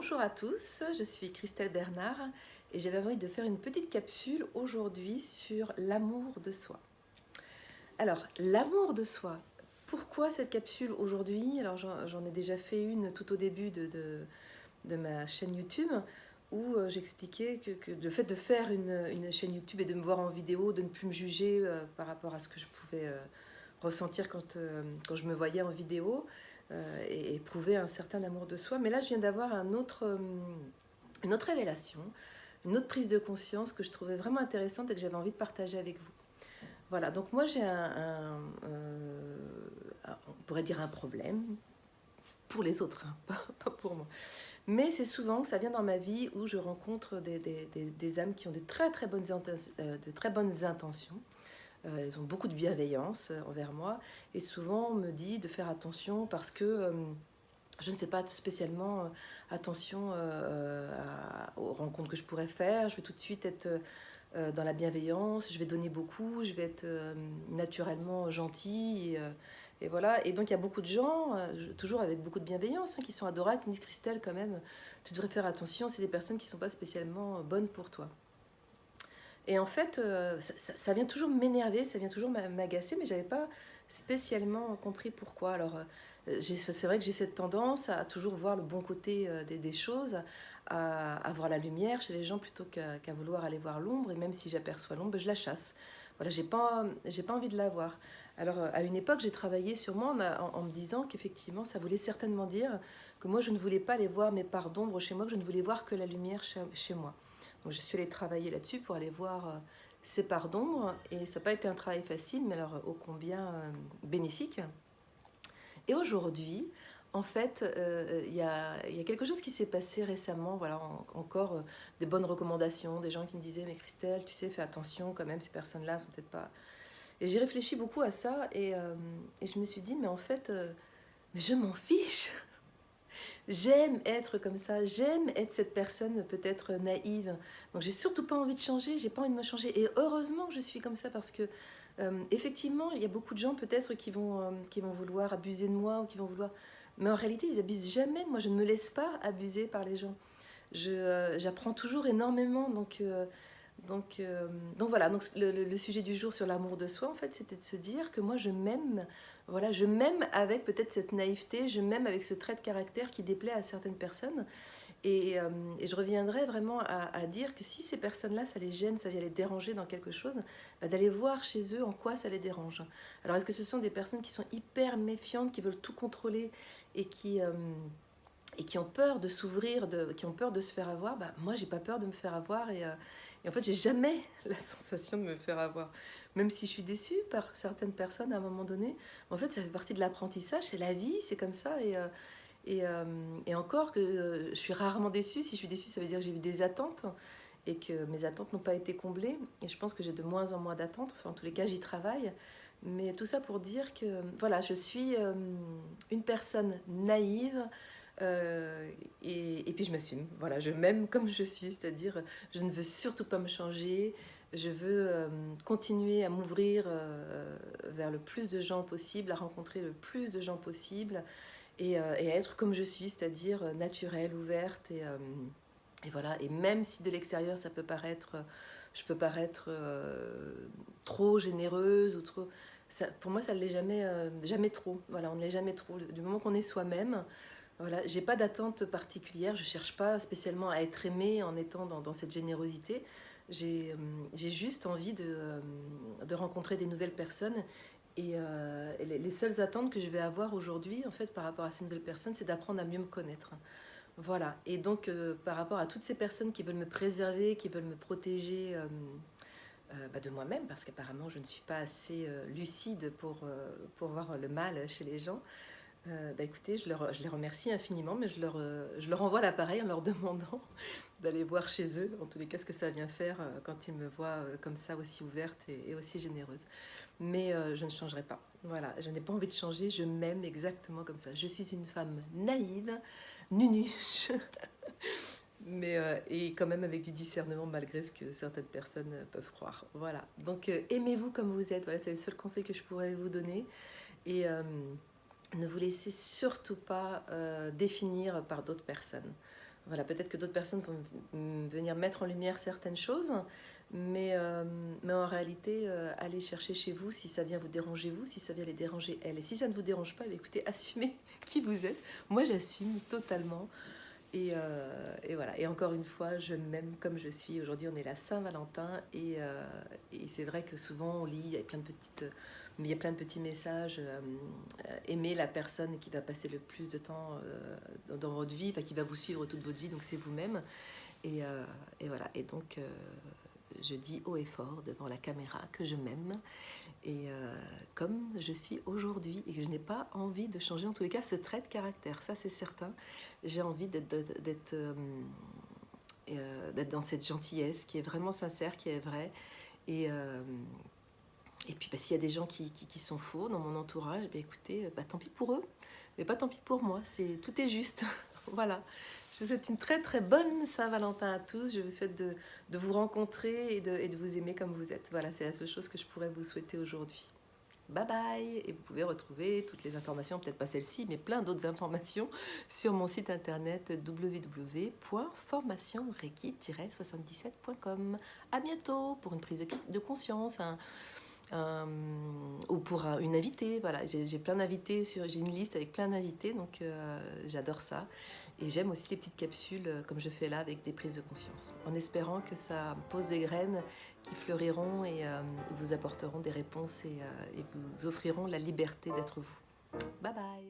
Bonjour à tous, je suis Christelle Bernard et j'avais envie de faire une petite capsule aujourd'hui sur l'amour de soi. Alors, l'amour de soi, pourquoi cette capsule aujourd'hui? Alors, j'en ai déjà fait une tout au début de ma chaîne YouTube où j'expliquais que le fait de faire une chaîne YouTube et de me voir en vidéo, de ne plus me juger par rapport à ce que je pouvais ressentir quand je me voyais en vidéo, et éprouver un certain amour de soi. Mais là, je viens d'avoir une autre révélation, une autre prise de conscience que je trouvais vraiment intéressante et que j'avais envie de partager avec vous. Voilà, donc moi j'ai on pourrait dire un problème pour les autres, hein, pas pour moi. Mais c'est souvent que ça vient dans ma vie où je rencontre des âmes qui ont de de très bonnes intentions. Ils ont beaucoup de bienveillance envers moi et souvent on me dit de faire attention parce que je ne fais pas spécialement attention aux rencontres que je pourrais faire. Je vais tout de suite être dans la bienveillance, je vais donner beaucoup, je vais être naturellement gentille. Et voilà. Et donc il y a beaucoup de gens, toujours avec beaucoup de bienveillance, hein, qui sont adorables, qui me disent Christelle, quand même, tu devrais faire attention, c'est des personnes qui ne sont pas spécialement bonnes pour toi. Et en fait, ça vient toujours m'énerver, ça vient toujours m'agacer, mais je n'avais pas spécialement compris pourquoi. Alors, c'est vrai que j'ai cette tendance à toujours voir le bon côté des choses, à voir la lumière chez les gens plutôt qu'à vouloir aller voir l'ombre. Et même si j'aperçois l'ombre, je la chasse. Voilà, j'ai pas envie de la voir. Alors, à une époque, j'ai travaillé sur moi en me disant qu'effectivement, ça voulait certainement dire que moi, je ne voulais pas aller voir mes parts d'ombre chez moi, que je ne voulais voir que la lumière chez moi. Donc je suis allée travailler là-dessus pour aller voir ces parts d'ombre et ça n'a pas été un travail facile, mais alors ô combien bénéfique. Et aujourd'hui, en fait, y a quelque chose qui s'est passé récemment, voilà, encore des bonnes recommandations, des gens qui me disaient mais Christelle, tu sais, fais attention quand même, ces personnes-là sont peut-être pas... Et j'ai réfléchi beaucoup à ça et je me suis dit mais en fait, mais je m'en fiche. J'aime être comme ça, j'aime être cette personne peut-être naïve. Donc j'ai surtout pas envie de changer, j'ai pas envie de me changer. Et heureusement que je suis comme ça parce que effectivement, il y a beaucoup de gens peut-être qui vont vouloir abuser de moi ou qui vont vouloir... Mais en réalité, ils abusent jamais de moi, je ne me laisse pas abuser par les gens. J'apprends toujours énormément, donc voilà, donc le sujet du jour sur l'amour de soi, en fait, c'était de se dire que moi je m'aime, voilà, je m'aime avec peut-être cette naïveté, je m'aime avec ce trait de caractère qui déplaît à certaines personnes. Et je reviendrai vraiment à dire que si ces personnes-là, ça les gêne, ça vient les déranger dans quelque chose, bah, d'aller voir chez eux en quoi ça les dérange. Alors est-ce que ce sont des personnes qui sont hyper méfiantes, qui veulent tout contrôler et qui ont peur de s'ouvrir, qui ont peur de se faire avoir? Bah, moi, j'ai pas peur de me faire avoir et en fait, j'ai jamais la sensation de me faire avoir. Même si je suis déçue par certaines personnes à un moment donné, en fait, ça fait partie de l'apprentissage, c'est la vie, c'est comme ça. Et encore que je suis rarement déçue. Si je suis déçue, ça veut dire que j'ai eu des attentes et que mes attentes n'ont pas été comblées. Et je pense que j'ai de moins en moins d'attentes. Enfin, en tous les cas, j'y travaille. Mais tout ça pour dire que voilà, je suis une personne naïve, euh, et puis je m'assume, voilà, je m'aime comme je suis, c'est-à-dire je ne veux surtout pas me changer, je veux continuer à m'ouvrir vers le plus de gens possible, à rencontrer le plus de gens possible et à être comme je suis, c'est-à-dire naturelle, ouverte et voilà. Et même si de l'extérieur ça peut paraître, je peux paraître trop généreuse ou trop, ça, pour moi ça ne l'est jamais, jamais trop. Voilà, on ne l'est jamais trop. Du moment qu'on est soi-même, voilà, j'ai pas d'attente particulière, je cherche pas spécialement à être aimée en étant dans cette générosité. J'ai juste envie de rencontrer des nouvelles personnes et les seules attentes que je vais avoir aujourd'hui en fait par rapport à ces nouvelles personnes, c'est d'apprendre à mieux me connaître. Voilà, et donc par rapport à toutes ces personnes qui veulent me préserver, qui veulent me protéger bah, de moi-même, parce qu'apparemment je ne suis pas assez lucide pour voir le mal chez les gens, bah écoutez, je les remercie infiniment, mais je leur envoie l'appareil en leur demandant d'aller voir chez eux, en tous les cas, ce que ça vient faire quand ils me voient comme ça, aussi ouverte et aussi généreuse. Mais je ne changerai pas. Voilà, je n'ai pas envie de changer, je m'aime exactement comme ça. Je suis une femme naïve, nunuche, mais et quand même avec du discernement malgré ce que certaines personnes peuvent croire. Voilà, donc aimez-vous comme vous êtes, voilà, c'est le seul conseil que je pourrais vous donner. Et ne vous laissez surtout pas définir par d'autres personnes. Voilà, peut-être que d'autres personnes vont venir mettre en lumière certaines choses, mais en réalité, allez chercher chez vous si ça vient vous déranger vous, si ça vient les déranger elles. Et si ça ne vous dérange pas, eh bien, écoutez, assumez qui vous êtes. Moi, j'assume totalement. Et voilà. Et encore une fois, je m'aime comme je suis. Aujourd'hui, on est la Saint-Valentin et c'est vrai que souvent on lit, il y a plein de il y a plein de petits messages. Aimer la personne qui va passer le plus de temps dans votre vie, enfin qui va vous suivre toute votre vie, donc c'est vous-même. Et voilà. Et donc, je dis haut et fort devant la caméra que je m'aime et comme je suis aujourd'hui et que je n'ai pas envie de changer en tous les cas ce trait de caractère, ça c'est certain. J'ai envie d'être dans cette gentillesse qui est vraiment sincère, qui est vraie. Et, euh, et puis bah, s'il y a des gens qui sont faux dans mon entourage, bah, écoutez, bah, tant pis pour eux, mais pas tant pis pour moi, tout est juste. Voilà, je vous souhaite une très très bonne Saint-Valentin à tous. Je vous souhaite de vous rencontrer et de vous aimer comme vous êtes. Voilà, c'est la seule chose que je pourrais vous souhaiter aujourd'hui. Bye bye. Et vous pouvez retrouver toutes les informations, peut-être pas celle-ci, mais plein d'autres informations sur mon site internet www.formationreiki-77.com. À bientôt pour une prise de conscience, ou pour une invitée. Voilà, j'ai plein d'invités, j'ai une liste avec plein d'invités, donc j'adore ça. Et j'aime aussi les petites capsules comme je fais là avec des prises de conscience, en espérant que ça pose des graines qui fleuriront et vous apporteront des réponses et vous offriront la liberté d'être vous. Bye bye.